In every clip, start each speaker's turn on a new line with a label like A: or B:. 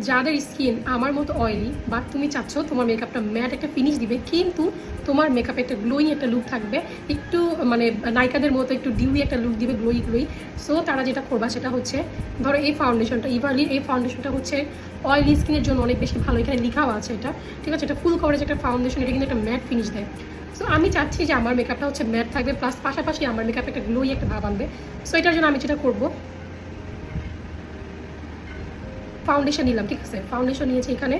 A: যাদের স্কিন আমার মতো অয়েলি বা তুমি চাচ্ছ তোমার মেকআপটা ম্যাট একটা ফিনিশ দিবে, কিন্তু তোমার মেকআপে একটা গ্লোয়িং একটা লুক থাকবে, একটু মানে নায়িকাদের মতো একটু ডিউই একটা লুক দিবে, গ্লোই গ্লোই। সো তারা যেটা করবা সেটা হচ্ছে, ধরো এই ফাউন্ডেশনটা, ইভারলির এই ফাউন্ডেশনটা হচ্ছে অয়েলি স্কিনের জন্য অনেক বেশি ভালো। এখানে লেখাও আছে এটা, ঠিক আছে? এটা ফুল কভারেজ একটা ফাউন্ডেশন, এটা কিন্তু একটা ম্যাট ফিনিশ দেয়। সো আমি চাচ্ছি যে আমার মেকআপটা হচ্ছে ম্যাট থাকবে, প্লাস পাশাপাশি আমার মেকআপে একটা গ্লোই একটা ভাব আনবে। সো এটার জন্য আমি যেটা করবো, ফাউন্ডেশন নিলাম, ঠিক আছে? ফাউন্ডেশন নিয়েছি এখানে।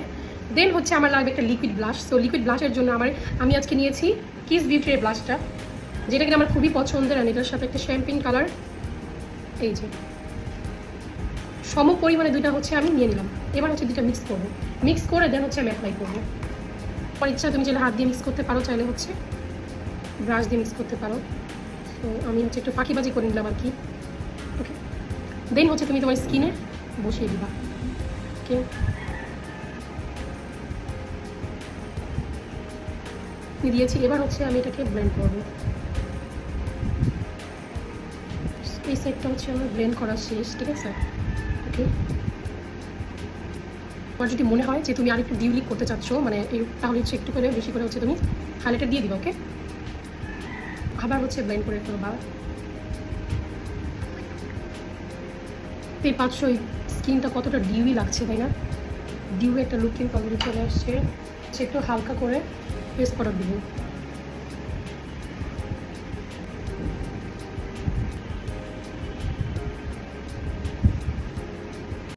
A: দেন হচ্ছে আমার লাগবে একটা লিকুইড ব্লাশ। সো লিকুইড ব্লাশের জন্য আমি আজকে নিয়েছি কিস বিউটির ব্লাশটা, যেটা কিনা আমার খুবই পছন্দের। আর এটার সাথে একটা শ্যাম্পিং কালার, এই যে সম পরিমাণে দুইটা হচ্ছে আমি নিয়ে নিলাম। এবার হচ্ছে দুইটা মিক্স করবো, মিক্স করে দেন হচ্ছে আমি অ্যাপ্লাই করবো। আমার ইচ্ছা তুমি চাইলে হাত দিয়ে মিক্স করতে পারো, চাইলে হচ্ছে ব্রাশ দিয়ে মিক্স করতে পারো। তো আমি হচ্ছে একটু ফাঁকিবাজি করে নিলাম আর কি। ওকে, দেন হচ্ছে তুমি তোমার স্কিনে বসিয়ে দিবা। ওকে, দিয়েছি। এবার হচ্ছে আমি এটাকে ব্লেন্ড করবো। এই সাইডটা হচ্ছে আমার ব্লেন্ড করা শেষ, ঠিক আছে? ওকে, তোমার যদি মনে হয় যে তুমি আর একটু ডিউলি করতে চাচ্ছ, মানে তাহলে হচ্ছে একটু করে বেশি করে হচ্ছে তুমি হাইলাইটার দিয়ে দিবা। ওকে, আবার হচ্ছে ব্লেন্ড করে ফেলবা। এই পাঁচশো স্কিনটা কতটা ডিউই লাগছে, তাই না? ডিউ একটা লুক কিন্তু অলরেডি চলে আসছে। একটু হালকা করে ফেস পাউডার দিব।